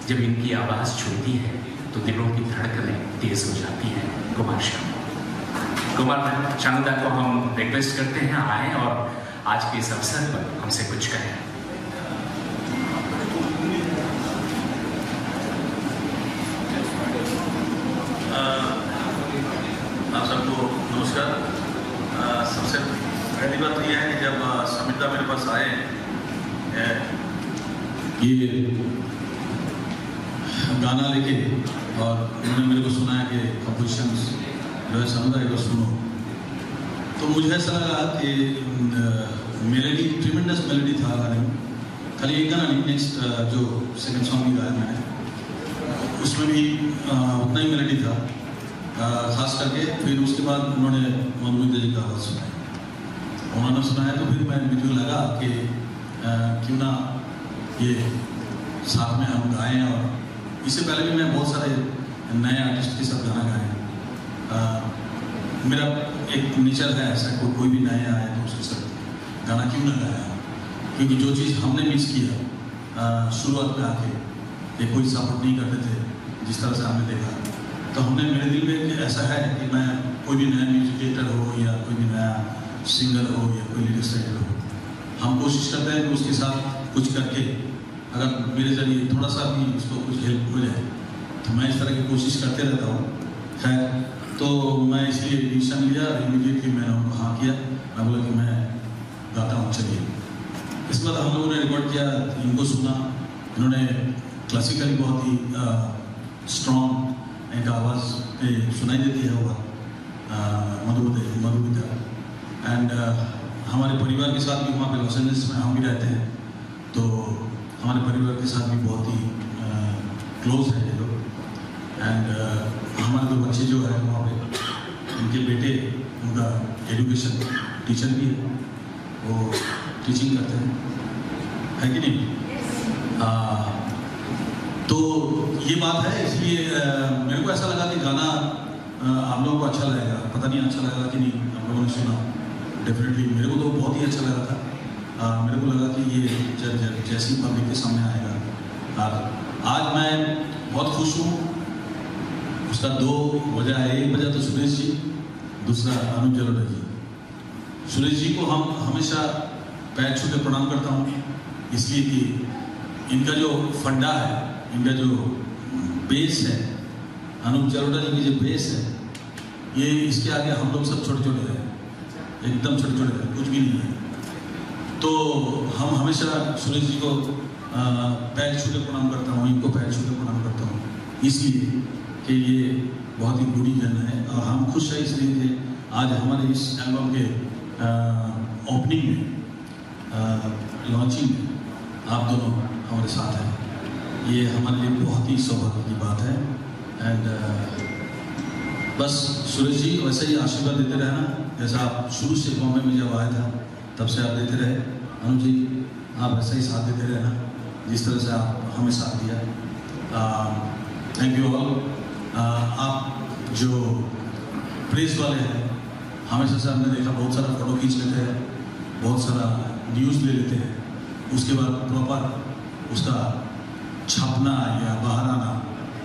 जब इनकी आवाज़ छूती है तो दिलों की धड़कनें तेज हो जाती हैं। कुमार शानू। कुमार शानू दा को हम रिक्वेस्ट करते हैं आए और आज के इस अवसर पर हमसे कुछ कहें। आप सबको नमस्कार। सबसे पहली बात तो यह है कि जब समिता मेरे पास आए ये गाना लेके और उन्होंने मेरे को सुनाया कि कंपोजिशंस जो है समुदाय को सुनो, तो मुझे ऐसा लगा कि मेलेडी ट्रिमेंडस मेलेडी था गाने में। खाली एक गाना नहीं, नेक्स्ट जो सेकंड सॉन्ग भी गाया मैंने उसमें भी उतना ही मेलेडी था, खास करके। फिर उसके बाद उन्होंने मोहम्मद जी का आवाज़ सुनाया, उन्होंने सुनाया तो फिर मुझे लगा कि क्यों ना ये साथ में हम गाएं। और इससे पहले भी मैं बहुत सारे नए आर्टिस्ट के साथ गाना गाए। मेरा एक नेचर है ऐसा, कोई भी नया आए तो उसके साथ गाना क्यों ना गाया, क्योंकि जो चीज़ हमने मिस किया शुरुआत में आके कि कोई सपोर्ट नहीं करते थे जिस तरह से हमने देखा, तो हमने मेरे दिल में ऐसा है कि मैं कोई भी नया म्यूजिक डायरेक्टर हो या कोई भी नया सिंगर हो या कोई लिरिक्स राइटर हो, हम कोशिश करते हैं कि उसके साथ कुछ करके अगर मेरे जरिए थोड़ा सा भी उसको कुछ हेल्प हो जाए, तो मैं इस तरह की कोशिश करते रहता हूँ। खैर, तो मैं इसलिए डिसीजन लिया, इमीडिएटली मैंने उनको हाँ किया। मैं बोला कि मैं गाता हूँ, चलिए। इसके बाद हम लोगों ने रिकॉर्ड किया, इनको सुना। इन्होंने क्लासिकली बहुत ही स्ट्रॉन्ग एक आवाज़ पे सुनाई देती है वो मधुविता। एंड हमारे परिवार के साथ भी वहाँ पे लॉस एंजल्स में हम भी रहते हैं, तो हमारे परिवार के साथ भी बहुत ही क्लोज है ये लोग। एंड हमारे दो बच्चे जो है वहाँ पे, उनके बेटे, उनका एजुकेशन टीचर भी है, वो टीचिंग करते हैं, है कि नहीं? तो ये बात है, इसलिए मेरे को ऐसा लगा कि गाना आप लोगों को अच्छा लगेगा। पता नहीं अच्छा लगा कि नहीं, आप लोगों ने सुना। डेफिनेटली मेरे को तो बहुत ही अच्छा लगा था। मेरे को लगा कि ये जैसी पब्लिक के सामने आएगा। आज मैं बहुत खुश हूँ। उसका दो वजह है। एक वजह तो सुरेश जी, दूसरा अनुज जलोटा जी। सुरेश जी को हम हमेशा पैर छू के प्रणाम करता हूँ, इसलिए कि इनका जो फंडा है, इनका जो बेस है, अनुज जलोटा जी की जो बेस है, ये इसके आगे हम लोग सब छोटे छोटे हैं, एकदम छोटे छोटे हैं, कुछ भी नहीं है। तो हम हमेशा सुरेश जी को पैर छू के प्रणाम करता हूँ, इनको पैर छू के प्रणाम करता हूँ, इसलिए कि ये बहुत ही बूढ़ी जन है। और हम खुश हैं इसलिए कि आज हमारे इस एल्बम के ओपनिंग में, लॉन्चिंग में आप दोनों हमारे साथ हैं। ये हमारे लिए बहुत ही सौभाग्य की बात है। एंड बस सुरेश जी वैसे ही आशीर्वाद देते रहना, जैसा आप शुरू से बॉम्बे में जब आया था तब से आप देते रहे। अनुज जी, आप ऐसा ही साथ देते रहना जिस तरह से आप हमें साथ दिया। Thank you all. आप जो प्रेस वाले हैं, हमेशा से हमने देखा बहुत सारा फोटो खींच लेते हैं, बहुत सारा न्यूज़ ले लेते हैं, उसके बाद प्रॉपर उसका छापना या बाहर आना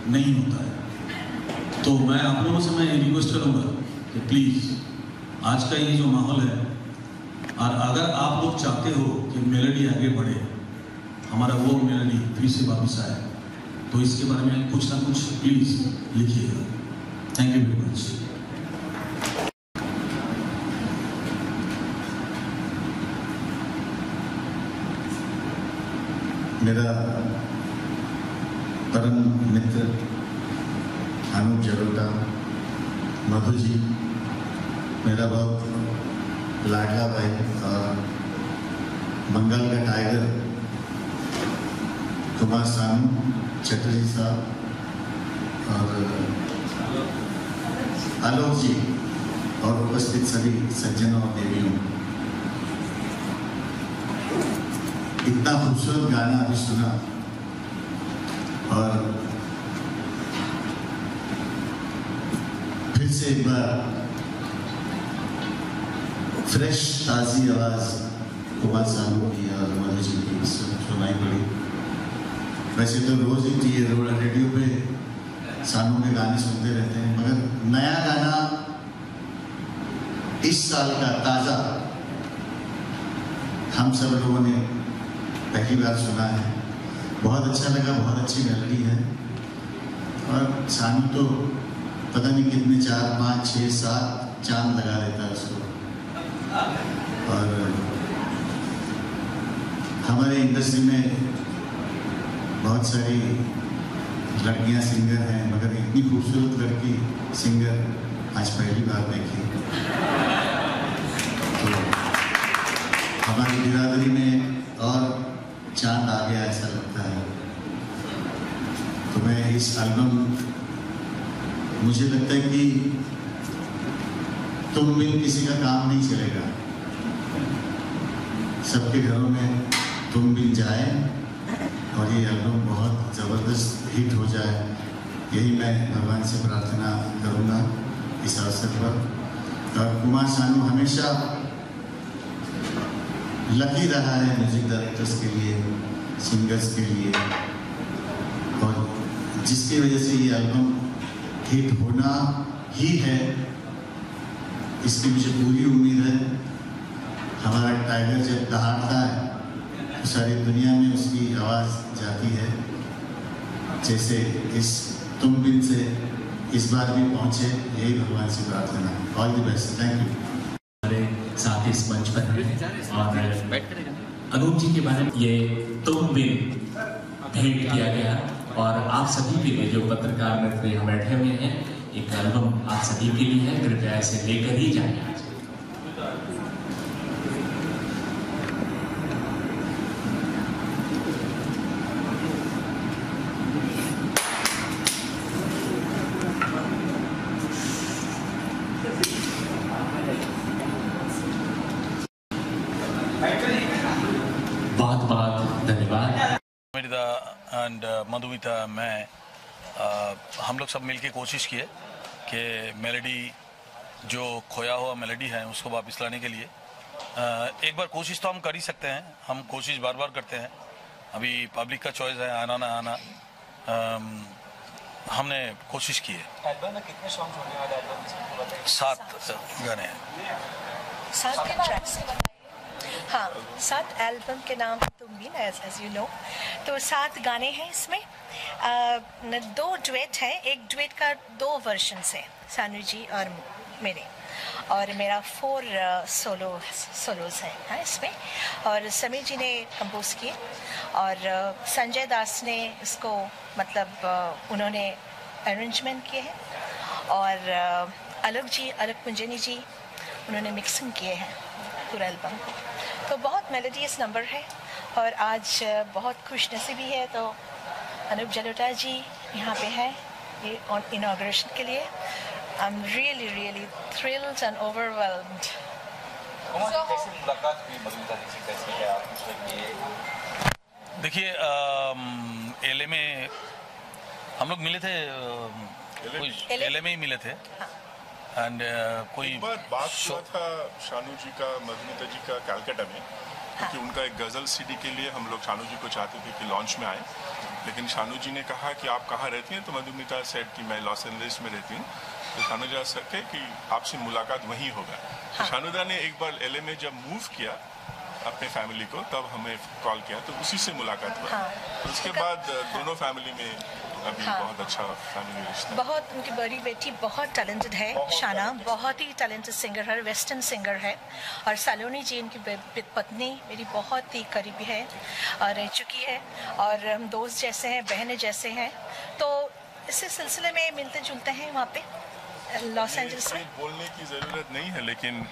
नहीं होता है। तो मैं आप लोगों से मैं रिक्वेस्ट करूँगा कि प्लीज़ आज का ये जो माहौल है, और अगर आप लोग चाहते हो कि मेलोडी आगे बढ़े, हमारा वो मेलोडी फिर से वापस आए, तो इसके बारे में कुछ ना कुछ प्लीज़ लिखिएगा। Thank you very much. मेरा परम मित्र अनुज जलोटा, मधु जी, मेरा बहुत लाडला भाई और बंगाल का टाइगर कुमार शानू चटर्जी साहब और आलोक जी और उपस्थित सभी सज्जनों और देवियों, इतना खूबसूरत गाना अभी सुना और फिर से एक बार फ्रेश ताज़ी आवाज़ कुमार शानू की और मधु जी की सुनाई पड़ी। वैसे तो रोज ही रेडियो पे सानू के गाने सुनते रहते हैं, मगर नया गाना इस साल का ताज़ा हम सब लोगों ने पहली बार सुना है। बहुत अच्छा लगा, बहुत अच्छी मेलोडी है। और सानू तो पता नहीं कितने 4, 5, 6, 7 चांद लगा देता है उसको। और हमारे इंडस्ट्री में बहुत सारी लड़कियां सिंगर हैं, मगर इतनी खूबसूरत लड़की सिंगर आज पहली बार देखी। तो हमारी बिरादरी में और चांद आ गया ऐसा लगता है। तो मैं इस एल्बम, मुझे लगता है कि तुम बिन किसी का काम नहीं चलेगा, सबके घरों में तुम बिन जाए और ये एल्बम बहुत ज़बरदस्त हिट हो जाए, यही मैं भगवान से प्रार्थना करूँगा इस अवसर पर। और कुमार सानू हमेशा लकी रहा है म्यूजिक डायरेक्टर्स के लिए, सिंगर्स के लिए, और जिसकी वजह से ये एल्बम हिट होना ही है, इसकी मुझे पूरी उम्मीद है। हमारा टाइगर जब दहाड़ता है तो सारी दुनिया में उसकी आवाज़ जाती है, जैसे इस तुम बिन से इस बार भी पहुँचे, यही भगवान से प्रार्थना। All the best, thank you. हमारे साथ इस मंच पर हैं और अनूप जी के बारे में ये तुम बिन भेंट किया गया और आप सभी के लिए जो पत्रकार मित्र यहाँ बैठे हुए हैं, एक एल्बम आप सभी के लिए है, कृपया इसे लेकर ही जाएं। बहुत धन्यवाद। मृदा एंड मधुमिता, मैं हम लोग सब मिलके कोशिश किए कि मेलोडी जो खोया हुआ मेलोडी है उसको वापस लाने के लिए एक बार कोशिश तो हम कर ही सकते हैं, हम कोशिश बार बार करते हैं। अभी पब्लिक का चॉइस है, आना ना आना। हमने कोशिश की है। एल्बम में कितने सॉन्ग होने वाले एल्बम? 7 गाने हैं। 7 ट्रैक्स। हाँ, 7 एल्बम के नाम तुम भी एज यू नो, तो 7 गाने हैं इसमें। 2 ड्वेट हैं, एक ड्वेट का 2 वर्जन्स हैं, सानू जी और मेरे, और मेरा 4 सोलोज हैं हाँ इसमें। और समीर जी ने कंपोज किए और संजय दास ने इसको मतलब उन्होंने अरेंजमेंट किए हैं, और अलग पुंजनी जी उन्होंने मिक्सिंग किए हैं पूरा एल्बम को। तो बहुत मेलोडियस नंबर है और आज बहुत खुशनसीबी है तो अनूप जलोटा जी यहाँ पे हैं ये इनॉग्रेशन के लिए। I am really thrilled and overwhelmed. कैसे मुलाकात हुई मधुमिता जी से, कैसे क्या देखिए, एलए में हम लोग मिले थे, एलए में ही मिले थे। एंड कोई बात हुआ था शानू जी का, मधुमिता जी का कलकत्ता में, क्योंकि उनका एक गज़ल सीडी के लिए हम लोग शानू जी को चाहते थे कि लॉन्च में आए, लेकिन शानू जी ने कहा कि आप कहाँ रहती हैं, तो मधुमिता सेड कि मैं लॉस एंजलिस में रहती हूँ। तो शानू जी सके कि आपसे मुलाकात वहीं होगा। तो शानू दा ने एक बार एलए में जब मूव किया अपने फैमिली को, तब हमें कॉल किया, तो उसी से मुलाकात हुआ। तो उसके बाद दोनों फैमिली में अभी बहुत अच्छा फैमिली रिश्ता। बहुत, उनकी बड़ी बेटी बहुत टैलेंटेड है, शाना बहुत ही टैलेंटेड सिंगर है, वेस्टर्न सिंगर है। और सलोनी जी उनकी पत्नी मेरी बहुत ही करीबी है और रह चुकी है, और हम दोस्त जैसे हैं, बहनें जैसे हैं। तो इसी सिलसिले में मिलते जुलते हैं वहाँ पे लॉस एंजल्स में। बोलने की ज़रूरत नहीं है, लेकिन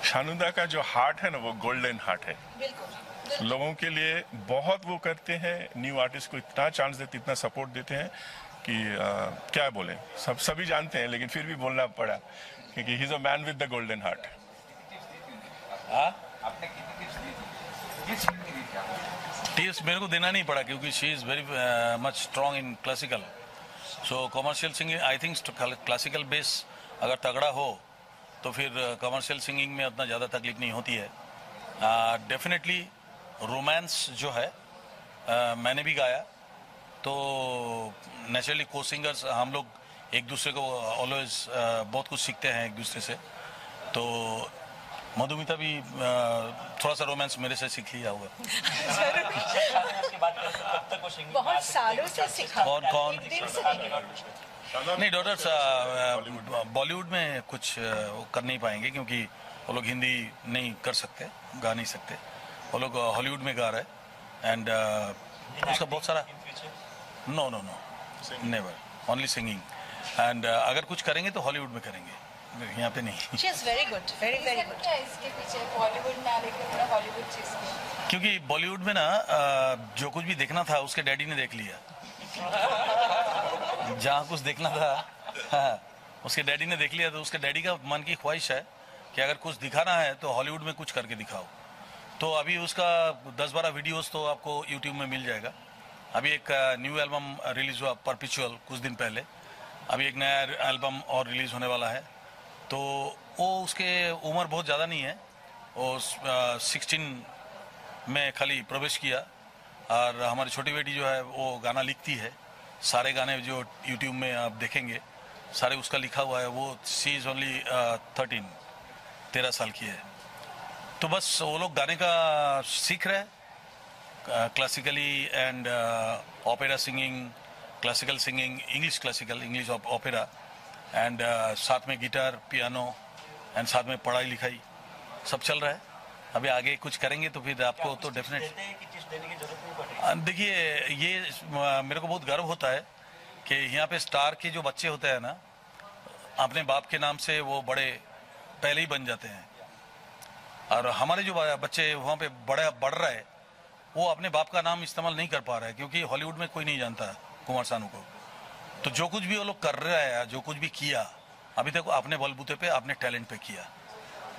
शानुदा का जो हार्ट है ना, वो गोल्डन हार्ट है। बिल्कुल लोगों के लिए बहुत वो करते हैं, न्यू आर्टिस्ट को इतना चांस देते, इतना सपोर्ट देते हैं कि क्या बोले, सभी जानते हैं, लेकिन फिर भी बोलना पड़ा क्योंकि he is a man with the golden heart. आपने कितनी टिप्स मेरे को देना नहीं पड़ा क्योंकि she is very much strong in classical. So commercial singing, I think classical base अगर तगड़ा हो तो फिर कमर्शियल सिंगिंग में उतना ज़्यादा तकलीफ नहीं होती है। डेफिनेटली रोमांस जो है मैंने भी गाया तो नेचुरली को सिंगर्स हम लोग एक दूसरे को ऑलवेज बहुत कुछ सीखते हैं एक दूसरे से। तो मधुमिता भी थोड़ा सा रोमांस मेरे से सीख लिया होगा। बहुत सालों से सीखा। कौन एक दिन से नहीं। नहीं, डॉटर्स बॉलीवुड में कुछ कर नहीं पाएंगे क्योंकि वो लोग हिंदी नहीं कर सकते, गा नहीं सकते। वो लोग हॉलीवुड में गा रहे हैं एंड उसका बहुत सारा no never, only singing. And अगर कुछ करेंगे तो हॉलीवुड में करेंगे, यहाँ पे नहीं। She is very good, very very good. इसके पीछे बॉलीवुड ना लेके थोड़ा हॉलीवुड चीज में, क्योंकि बॉलीवुड में ना जो कुछ भी देखना था उसके डैडी ने देख लिया। जहाँ कुछ देखना था हाँ, उसके डैडी ने देख लिया। तो उसके डैडी का मन की ख्वाहिश है कि अगर कुछ दिखाना है तो हॉलीवुड में कुछ करके दिखाओ। तो अभी उसका 10-12 वीडियोस तो आपको यूट्यूब में मिल जाएगा। अभी एक न्यू एल्बम रिलीज हुआ परपिचुअल कुछ दिन पहले। अभी एक नया एल्बम और रिलीज होने वाला है। तो वो उसके उम्र बहुत ज़्यादा नहीं है, वो 16 में खाली प्रवेश किया। और हमारी छोटी बेटी जो है वो गाना लिखती है। सारे गाने जो यूट्यूब में आप देखेंगे सारे उसका लिखा हुआ है। वो सी इज़ ओनली 13 साल की है। तो बस वो लोग गाने का सीख रहे हैं, classically and opera singing, classical singing, English opera and साथ में गिटार, पियानो एंड साथ में पढ़ाई लिखाई सब चल रहा है। अभी आगे कुछ करेंगे तो फिर आपको तो डेफिनेट देखिए, ये मेरे को बहुत गर्व होता है कि यहाँ पे स्टार के जो बच्चे होते हैं ना, अपने बाप के नाम से वो बड़े पहले ही बन जाते हैं। और हमारे जो बच्चे वहाँ पे बढ़ रहे हैं वो अपने बाप का नाम इस्तेमाल नहीं कर पा रहे हैं क्योंकि हॉलीवुड में कोई नहीं जानता कुमार सानू को। तो जो कुछ भी वो लोग कर रहे हैं, जो कुछ भी किया अभी तक अपने बलबूते पे, अपने टैलेंट पे किया।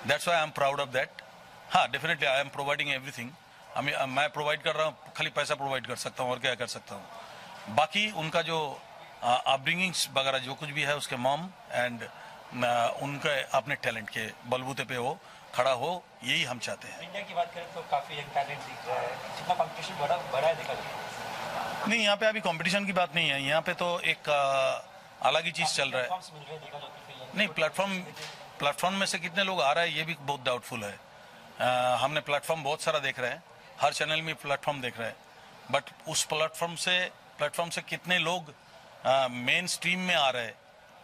That's why I am proud of that. हाँ, definitely I am providing everything. मैं प्रोवाइड कर रहा हूँ, खाली पैसा प्रोवाइड कर सकता हूँ और क्या कर सकता हूँ। बाकी उनका जो अपब्रिंगिंग्स वगैरह जो कुछ भी है उसके मॉम एंड उनके अपने टैलेंट के बलबूते पे वो खड़ा हो, यही हम चाहते हैं। इंडिया की बात करें तो काफी एक टैलेंट दिख रहा है, जितना कंपटीशन बड़ा है देखा जाए। नहीं, यहाँ पे अभी कंपटीशन की बात नहीं है। यहाँ पे तो एक अलग ही चीज चल रहा है। नहीं, प्लेटफॉर्म में से कितने लोग आ रहे हैं ये भी बहुत डाउटफुल है। हमने प्लेटफॉर्म बहुत सारा देख रहे हैं, हर चैनल में प्लेटफॉर्म देख रहे हैं, बट उस प्लेटफॉर्म से कितने लोग मेन स्ट्रीम में आ रहे हैं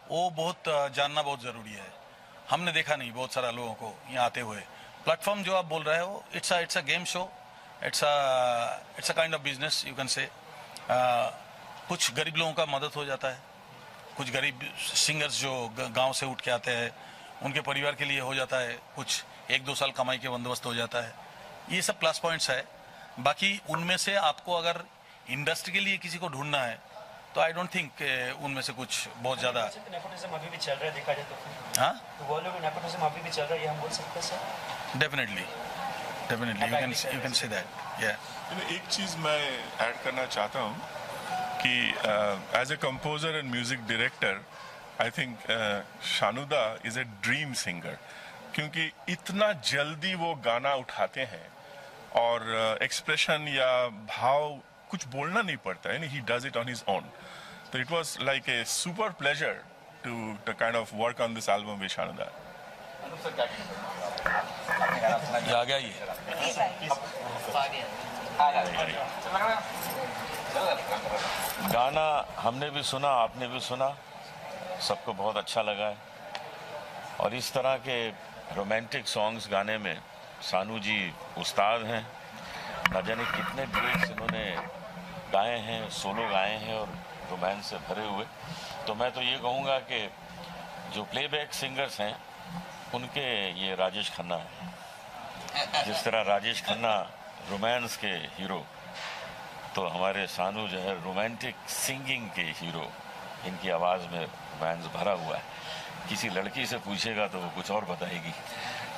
वो बहुत जानना बहुत जरूरी है। हमने देखा नहीं बहुत सारा लोगों को यहाँ आते हुए। प्लेटफॉर्म जो आप बोल रहे हो it's a game show, it's a kind of business you can से। कुछ गरीब लोगों का मदद हो जाता है, कुछ गरीब सिंगर्स जो गांव से उठ के आते हैं उनके परिवार के लिए हो जाता है, कुछ 1-2 साल कमाई के बंदोबस्त हो जाता है। ये सब प्लस पॉइंट्स है। बाकी उनमें से आपको अगर इंडस्ट्री के लिए किसी को ढूंढना है तो आई डोंट थिंक उनमें से कुछ बहुत ज्यादा नेपोटिज्म अभी भी चल रहा है देखा जाए तो। हाँ, तो बॉलीवुड में नेपोटिज्म अभी भी चल रहा है, ये हम बोल सकते हैं sir? Definitely you can say that. या एक चीज़ मैं ऐड करना चाहता हूँ कि as a composer and music director I think Shanuda is a dream singer, क्योंकि इतना जल्दी वो गाना उठाते हैं और एक्सप्रेशन या भाव कुछ बोलना नहीं पड़ता है, he does it on his own. तो it was like a super pleasure to kind of work on this album with Shanuda. ये आ गया ये। गाना हमने भी सुना, आपने भी सुना, सबको बहुत अच्छा लगा है। और इस तरह के रोमांटिक सॉन्ग्स गाने में सानू जी उस्ताद हैं। न जाने कितने ड्यूएट्स इन्होंने गाए हैं, सोलो गाए हैं और रोमांस से भरे हुए। तो मैं तो ये कहूँगा कि जो प्लेबैक सिंगर्स हैं उनके ये राजेश खन्ना है। जिस तरह राजेश खन्ना रोमांस के हीरो, तो हमारे सानू जो है रोमांटिक सिंगिंग के हीरो। इनकी आवाज़ में रोमांस भरा हुआ है। किसी लड़की से पूछेगा तो वो कुछ और बताएगी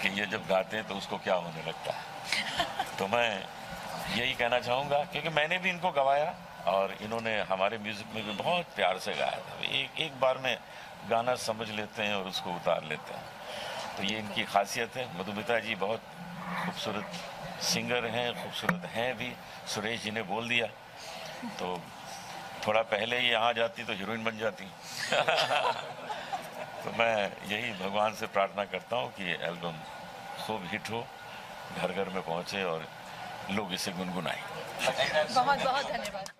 कि ये जब गाते हैं तो उसको क्या होने लगता है। तो मैं यही कहना चाहूँगा, क्योंकि मैंने भी इनको गवाया और इन्होंने हमारे म्यूज़िक में भी बहुत प्यार से गाया था। एक बार में गाना समझ लेते हैं और उसको उतार लेते हैं, तो ये इनकी खासियत है। मधुमिता जी बहुत खूबसूरत सिंगर हैं, खूबसूरत हैं भी, सुरेश जी ने बोल दिया। तो थोड़ा पहले ही यहाँ जाती तो हीरोइन बन जाती। तो मैं यही भगवान से प्रार्थना करता हूँ कि एल्बम खूब हिट हो, घर घर में पहुँचे और लोग इसे गुनगुनाएं। बहुत बहुत धन्यवाद।